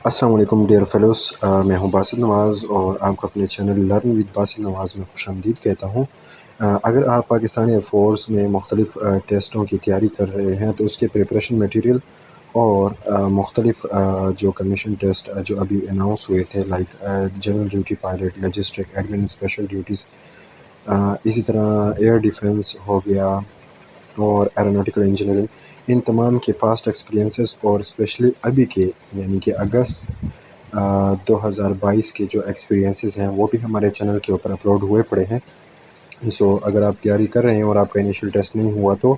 السلام علیکم dear fellows, میں ہوں باسط نواز اور آپ کو اپنے چینل لرن ود باسط نواز میں خوش آمدید کہتا ہوں۔ اگر آپ پاکستانی ایئر فورس میں مختلف ٹیسٹوں کی تیاری کر رہے ہیں تو اس کے پریپریشن میٹیریل اور مختلف جو کمیشن ٹیسٹ جو ابھی اناؤنس ہوئے تھے، like general duty pilot, logistic, admin, special duties, اسی طرح ایئر ڈیفنس ہو گیا اور ایروناٹیکل انجینئرنگ، ان تمام کے پاسٹ ایکسپیرینسز اور اسپیشلی ابھی کے یعنی کہ اگست 2022 کے جو ایکسپیرینسز ہیں وہ بھی ہمارے چینل کے اوپر اپلوڈ ہوئے پڑے ہیں۔ سو اگر آپ تیاری کر رہے ہیں اور آپ کا انیشیل ٹیسٹ نہیں ہوا تو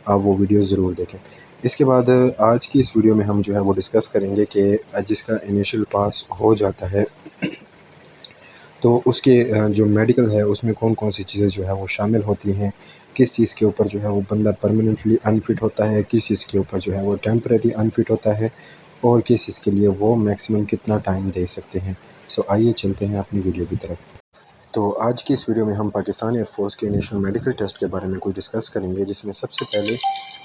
آپ وہ ویڈیو ضرور دیکھیں۔ اس کے بعد آج کی اس ویڈیو میں ہم جو ہے وہ ڈسکس کریں گے کہ جس کا انیشیل پاس ہو جاتا ہے تو اس کے جو میڈیکل ہے اس میں کون کون سی چیزیں جو ہے وہ شامل ہوتی ہیں، کس چیز کے اوپر جو ہے وہ بندہ پرماننٹلی انفٹ ہوتا ہے، کس چیز کے اوپر جو ہے وہ ٹیمپریری انفٹ ہوتا ہے، اور کس چیز کے لیے وہ میکسیمم کتنا ٹائم دے سکتے ہیں۔ سو آئیے چلتے ہیں اپنی ویڈیو کی طرف۔ تو آج کی اس ویڈیو میں ہم پاکستان ایئر فورس کے انیشل میڈیکل ٹیسٹ کے بارے میں کچھ ڈسکس کریں گے، جس میں سب سے پہلے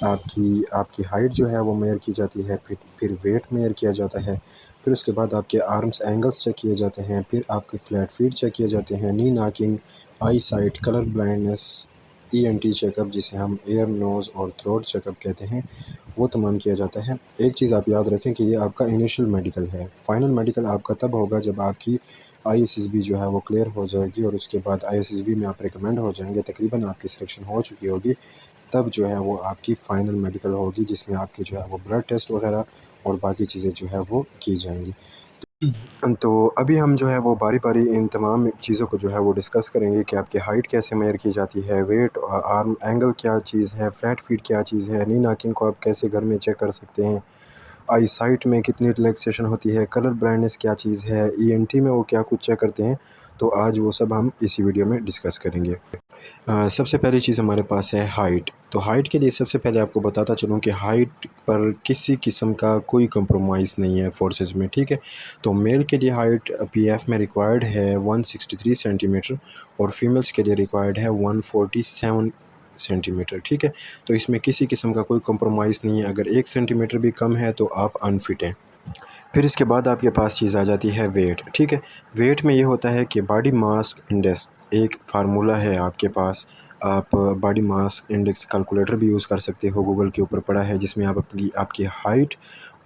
آپ کی ہائٹ جو ہے وہ میئر کی جاتی ہے، پھر ویٹ میئر کیا جاتا ہے، پھر اس کے بعد آپ کے آرمز اینگلز چیک کیے جاتے ہیں، پھر آپ کے فلیٹ فیٹ چیک کیے جاتے ہیں، نی ناکنگ، آئی سائٹ، کلر بلائنڈنس، ای این ٹی چیک اپ جسے ہم ایئر، نوز اور تھروٹ چیک اپ کہتے ہیں، وہ تمام کیا جاتا ہے۔ ایک چیز آپ یاد رکھیں کہ یہ آپ کا انیشل میڈیکل ہے، فائنل میڈیکل آپ کا تب ہوگا جب آپ کی آئی ایس ایس بی جو ہے وہ کلیئر ہو جائے گی، اور اس کے بعد آئی ایس ایس بی میں آپ ریکمینڈ ہو جائیں گے، تقریباً آپ کی سلیکشن ہو چکی ہوگی، تب جو ہے وہ آپ کی فائنل میڈیکل ہوگی، جس میں آپ کے جو ہے وہ بلڈ ٹیسٹ وغیرہ اور باقی چیزیں جو ہے وہ کی جائیں گی۔ تو ابھی ہم جو ہے وہ باری باری ان تمام چیزوں کو جو ہے وہ ڈسکس کریں گے کہ آپ کی ہائٹ کیسے میئر کی جاتی ہے، ویٹ، آرم اینگل کیا چیز ہے، فلیٹ فیٹ کیا چیز ہے، نی ناکنگ کو آپ کیسے گھر میں چیک کر سکتے ہیں، آئی سائٹ میں کتنی ریلیکسیشن ہوتی ہے، کلر بلائنڈنس کیا چیز ہے، ای این ٹی میں وہ کیا کچھ چیک کرتے ہیں، تو آج وہ سب ہم اسی ویڈیو میں ڈسکس کریں گے۔ سب سے پہلی چیز ہمارے پاس ہے ہائٹ۔ تو ہائٹ کے لیے سب سے پہلے آپ کو بتاتا چلوں کہ ہائٹ پر کسی قسم کا کوئی کمپرومائز نہیں ہے فورسز میں، ٹھیک ہے۔ تو میل کے لیے ہائٹ پی ایف میں ریکوائرڈ ہے 163 سینٹی میٹر، اور فیمیلز کے لیے ریکوائرڈ ہے 147 سینٹی میٹر، ٹھیک ہے۔ تو اس میں کسی قسم کا کوئی کمپرومائز نہیں ہے، اگر 1 سینٹی میٹر بھی کم ہے تو آپ انفٹ ہیں۔ پھر اس کے بعد آپ کے پاس چیز آ جاتی ہے ویٹ، ٹھیک ہے۔ ویٹ میں یہ ہوتا ہے کہ باڈی ماس انڈیکس، ایک فارمولہ ہے آپ کے پاس، آپ باڈی ماس انڈیکس کیلکولیٹر بھی یوز کر سکتے ہو، گوگل کے اوپر پڑا ہے، جس میں آپ کی ہائٹ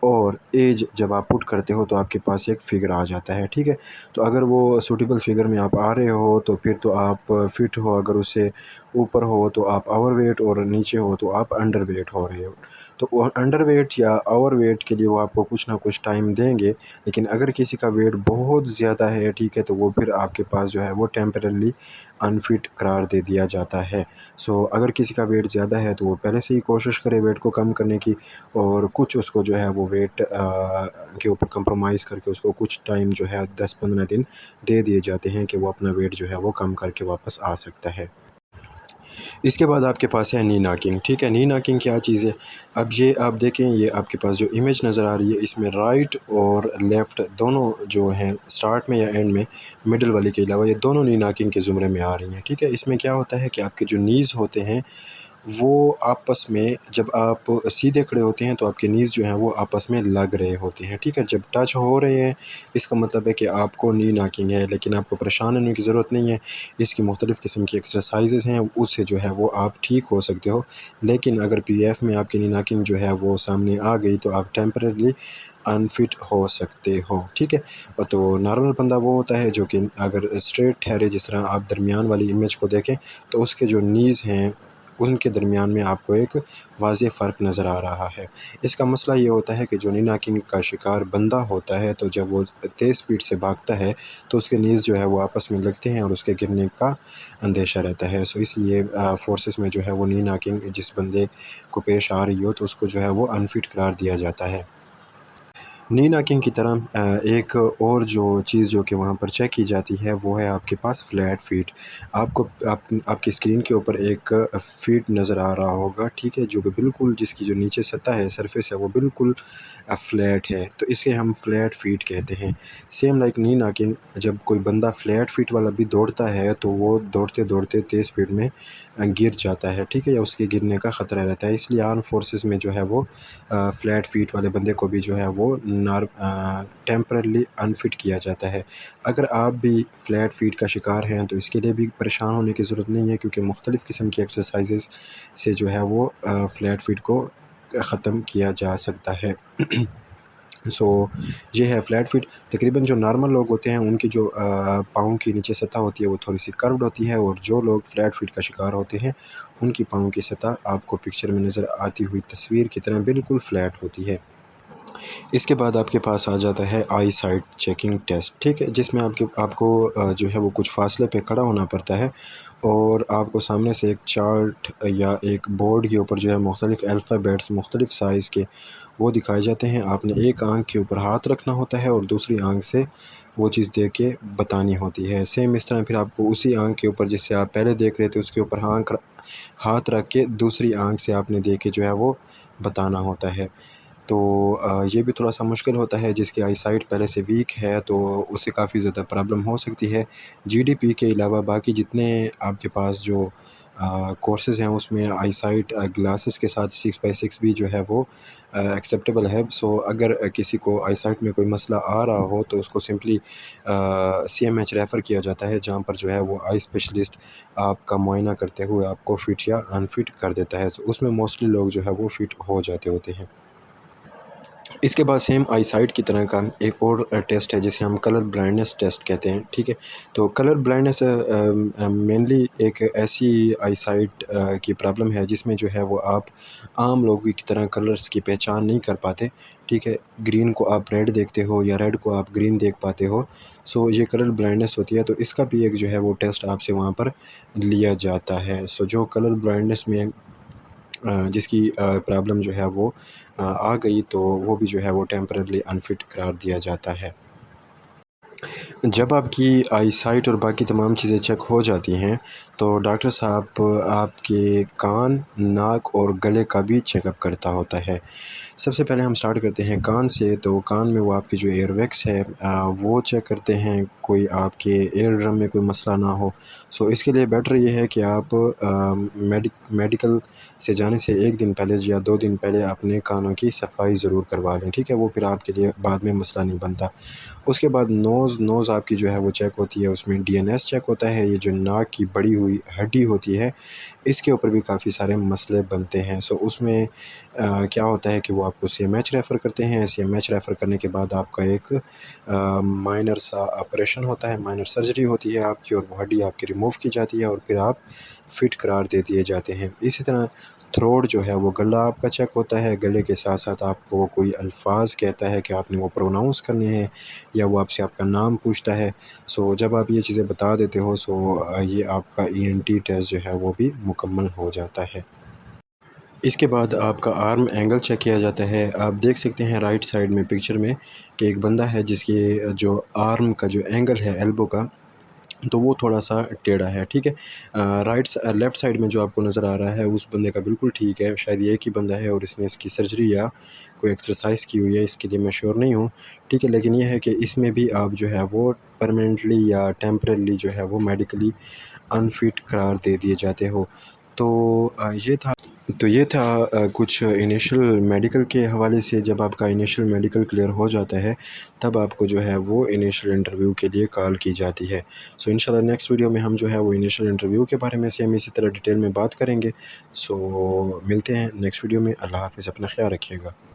اور ایج جب آپ پٹ کرتے ہو تو آپ کے پاس ایک فگر آ جاتا ہے، ٹھیک ہے۔ تو اگر وہ سوٹیبل فگر میں آپ آ رہے ہو تو پھر تو آپ فٹ ہو، اگر اس سے اوپر ہو تو آپ اوور ویٹ، اور نیچے ہو تو آپ انڈر ویٹ ہو رہے ہو۔ تو انڈر ویٹ یا اوور ویٹ کے لیے وہ آپ کو کچھ نہ کچھ ٹائم دیں گے، لیکن اگر کسی کا ویٹ بہت زیادہ ہے، ٹھیک ہے، تو وہ پھر آپ کے پاس جو ہے وہ ٹیمپرلی انفٹ قرار دے دیا جاتا ہے۔ سو اگر کسی کا ویٹ زیادہ ہے تو وہ پہلے سے ہی کوشش کرے ویٹ کو کم کرنے کی، اور کچھ اس کو جو ہے وہ ویٹ کے اوپر کمپرومائز کر کے اس کو کچھ ٹائم جو ہے 10-15 دن دے دیے جاتے ہیں کہ وہ اپنا ویٹ جو ہے وہ کم کر کے واپس آ سکتا ہے۔ اس کے بعد آپ کے پاس ہے نی ناکنگ، ٹھیک ہے۔ نی ناکنگ کیا چیز ہے؟ اب یہ آپ دیکھیں، یہ آپ کے پاس جو امیج نظر آ رہی ہے، اس میں رائٹ اور لیفٹ دونوں جو ہیں سٹارٹ میں یا اینڈ میں، مڈل والی کے علاوہ، یہ دونوں نی ناکنگ کے زمرے میں آ رہی ہیں، ٹھیک ہے۔ اس میں کیا ہوتا ہے کہ آپ کے جو نیز ہوتے ہیں وہ آپس میں، جب آپ سیدھے کھڑے ہوتے ہیں تو آپ کے نیز جو ہیں وہ آپس میں لگ رہے ہوتے ہیں، ٹھیک ہے۔ جب ٹچ ہو رہے ہیں اس کا مطلب ہے کہ آپ کو نی ناکنگ ہے، لیکن آپ کو پریشان ہونے کی ضرورت نہیں ہے، اس کی مختلف قسم کی ایکسرسائزز ہیں، اس سے جو ہے وہ آپ ٹھیک ہو سکتے ہو۔ لیکن اگر پی ایف میں آپ کی نی ناکنگ جو ہے وہ سامنے آ گئی تو آپ ٹیمپرلی انفٹ ہو سکتے ہو، ٹھیک ہے۔ تو نارمل بندہ وہ ہوتا ہے جو کہ اگر اسٹریٹ ٹھہرے، جس طرح آپ درمیان والی امیج کو دیکھیں تو اس کے جو نیز ہیں ان کے درمیان میں آپ کو ایک واضح فرق نظر آ رہا ہے۔ اس کا مسئلہ یہ ہوتا ہے کہ جو نی ناکنگ کا شکار بندہ ہوتا ہے تو جب وہ تیز سپیڈ سے بھاگتا ہے تو اس کے نیز جو ہے وہ آپس میں لگتے ہیں اور اس کے گرنے کا اندیشہ رہتا ہے۔ سو اس لیے فورسز میں جو ہے وہ نی ناکنگ جس بندے کو پیش آ رہی ہو تو اس کو جو ہے وہ انفٹ قرار دیا جاتا ہے۔ نی ناکنگ کی طرح ایک اور جو چیز جو کہ وہاں پر چیک کی جاتی ہے وہ ہے آپ کے پاس فلیٹ فیٹ۔ آپ کی اسکرین کے اوپر ایک فیٹ نظر آ رہا ہوگا، ٹھیک ہے، جو کہ بالکل جس کی جو نیچے سطح ہے، سرفیس ہے، وہ بالکل فلیٹ ہے، تو اسے ہم فلیٹ فیٹ کہتے ہیں۔ سیم لائک نی ناکنگ، جب کوئی بندہ فلیٹ فیٹ والا بھی دوڑتا ہے تو وہ دوڑتے دوڑتے تیز سپیڈ میں گر جاتا ہے، ٹھیک ہے، یا اس کے گرنے کا خطرہ رہتا ہے۔ اس لیے آرم فورسز میں جو ہے وہ فلیٹ فیٹ والے بندے کو بھی جو ہے وہ ٹیمپرلی انفٹ کیا جاتا ہے۔ اگر آپ بھی فلیٹ فیٹ کا شکار ہیں تو اس کے لیے بھی پریشان ہونے کی ضرورت نہیں ہے، کیونکہ مختلف قسم کی ایکسرسائزز سے جو ہے وہ فلیٹ فیٹ کو ختم کیا جا سکتا ہے۔ یہ ہے فلیٹ فٹ۔ تقریباً جو نارمل لوگ ہوتے ہیں ان کی جو پاؤں کی نیچے سطح ہوتی ہے وہ تھوڑی سی کروڈ ہوتی ہے، اور جو لوگ فلیٹ فٹ کا شکار ہوتے ہیں ان کی پاؤں کی سطح آپ کو پکچر میں نظر آتی ہوئی تصویر کی طرح بالکل فلیٹ ہوتی ہے۔ اس کے بعد آپ کے پاس آ جاتا ہے آئی سائٹ چیکنگ ٹیسٹ، ٹھیک ہے، جس میں آپ کو جو ہے وہ کچھ فاصلے پہ کھڑا ہونا پڑتا ہے، اور آپ کو سامنے سے ایک چارٹ یا ایک بورڈ کے اوپر جو ہے مختلف الفابیٹس مختلف سائز کے وہ دکھائے جاتے ہیں۔ آپ نے ایک آنکھ کے اوپر ہاتھ رکھنا ہوتا ہے اور دوسری آنکھ سے وہ چیز دیکھ کے بتانی ہوتی ہے۔ سیم اس طرح پھر آپ کو اسی آنکھ کے اوپر جس سے آپ پہلے دیکھ رہے تھے اس کے اوپر ہاتھ رکھ کے دوسری آنکھ سے آپ نے دیکھ کے جو ہے وہ بتانا ہوتا ہے۔ تو یہ بھی تھوڑا سا مشکل ہوتا ہے، جس کی آئی سائٹ پہلے سے ویک ہے تو اسے کافی زیادہ پرابلم ہو سکتی ہے۔ جی ڈی پی کے علاوہ باقی جتنے آپ کے پاس جو کورسز ہیں اس میں آئی سائٹ گلاسز کے ساتھ 6x6 بھی جو ہے وہ ایکسیپٹیبل ہے۔ اگر کسی کو آئی سائٹ میں کوئی مسئلہ آ رہا ہو تو اس کو سمپلی CMH ریفر کیا جاتا ہے، جہاں پر جو ہے وہ آئی اسپیشلسٹ آپ کا معائنہ کرتے ہوئے آپ کو فٹ یا انفٹ کر دیتا ہے۔ اس میں موسٹلی لوگ جو ہے وہ فٹ ہو جاتے ہوتے ہیں۔ اس کے بعد سیم آئی سائٹ کی طرح کا ایک اور ٹیسٹ ہے جسے ہم کلر بلائنڈنس ٹیسٹ کہتے ہیں، ٹھیک ہے۔ تو کلر بلائنڈنس مینلی ایک ایسی آئی سائٹ کی پرابلم ہے جس میں جو ہے وہ آپ عام لوگوں کی طرح کلرز کی پہچان نہیں کر پاتے، ٹھیک ہے۔ گرین کو آپ ریڈ دیکھتے ہو یا ریڈ کو آپ گرین دیکھ پاتے ہو، یہ کلر بلائنڈنس ہوتی ہے۔ تو اس کا بھی ایک جو ہے وہ ٹیسٹ آپ سے وہاں پر لیا جاتا ہے۔ جو کلر بلائنڈنس میں جس کی پرابلم جو ہے وہ آ گئی تو وہ بھی جو ہے وہ ٹیمپرلی انفٹ قرار دیا جاتا ہے۔ جب آپ کی آئی سائٹ اور باقی تمام چیزیں چیک ہو جاتی ہیں تو ڈاکٹر صاحب آپ کے کان، ناک اور گلے کا بھی چیک اپ کرتا ہوتا ہے۔ سب سے پہلے ہم سٹارٹ کرتے ہیں کان سے۔ تو کان میں وہ آپ کی جو ایئر ویکس ہے وہ چیک کرتے ہیں، کوئی آپ کے ایئر ڈرم میں کوئی مسئلہ نہ ہو۔ اس کے لیے بیٹر یہ ہے کہ آپ میڈیکل سے جانے سے 1 دن پہلے یا 2 دن پہلے اپنے کانوں کی صفائی ضرور کروا لیں، ٹھیک ہے، وہ پھر آپ کے لیے بعد میں مسئلہ نہیں بنتا۔ اس کے بعد نوز آپ کی جو ہے وہ چیک ہوتی ہے، اس میں DNS چیک ہوتا ہے۔ یہ جو ناک کی بڑی ہوئی ہڈی ہوتی ہے اس کے اوپر بھی کافی سارے مسئلے بنتے ہیں۔ اس میں کیا ہوتا ہے کہ وہ آپ کو CMH ریفر کرتے ہیں۔ CMH ریفر کرنے کے بعد آپ کا ایک مائنر سا آپریشن ہوتا ہے، مائنر سرجری ہوتی ہے آپ کی، اور وہ ہڈی آپ کی ریموو کی جاتی ہے اور پھر آپ فٹ قرار دے دیے جاتے ہیں۔ اسی طرح تھروٹ جو ہے وہ گلا آپ کا چیک ہوتا ہے۔ گلے کے ساتھ ساتھ آپ کو کوئی الفاظ کہتا ہے کہ آپ نے وہ پروناؤنس کرنے ہیں، یا وہ آپ سے آپ کا نام پوچھتا ہے۔ جب آپ یہ چیزیں بتا دیتے ہو یہ آپ کا ENT ٹیسٹ جو ہے وہ بھی مکمل ہو جاتا ہے۔ اس کے بعد آپ کا آرم اینگل چیک کیا جاتا ہے۔ آپ دیکھ سکتے ہیں رائٹ سائڈ میں پکچر میں کہ ایک بندہ ہے جس کی جو آرم کا جو اینگل ہے ایلبو کا، تو وہ تھوڑا سا ٹیڑھا ہے، ٹھیک ہے۔ لیفٹ سائڈ میں جو آپ کو نظر آ رہا ہے اس بندے کا بالکل ٹھیک ہے، شاید یہ ایک ہی بندہ ہے اور اس نے اس کی سرجری یا کوئی ایکسرسائز کی ہوئی ہے، اس کے لیے میں شیور نہیں ہوں، ٹھیک ہے۔ لیکن یہ ہے کہ اس میں بھی آپ جو ہے وہ پرماننٹلی یا ٹیمپرلی جو ہے وہ میڈیکلی انفٹ قرار دے دیے جاتے ہو۔ یہ تھا کچھ انیشل میڈیکل کے حوالے سے۔ جب آپ کا انیشل میڈیکل کلیئر ہو جاتا ہے تب آپ کو جو ہے وہ انیشل انٹرویو کے لیے کال کی جاتی ہے۔ انشاءاللہ نیکسٹ ویڈیو میں ہم جو ہے وہ انیشل انٹرویو کے بارے میں اسی طرح ڈیٹیل میں بات کریں گے۔ ملتے ہیں نیکسٹ ویڈیو میں۔ اللہ حافظ، اپنا خیال رکھیے گا۔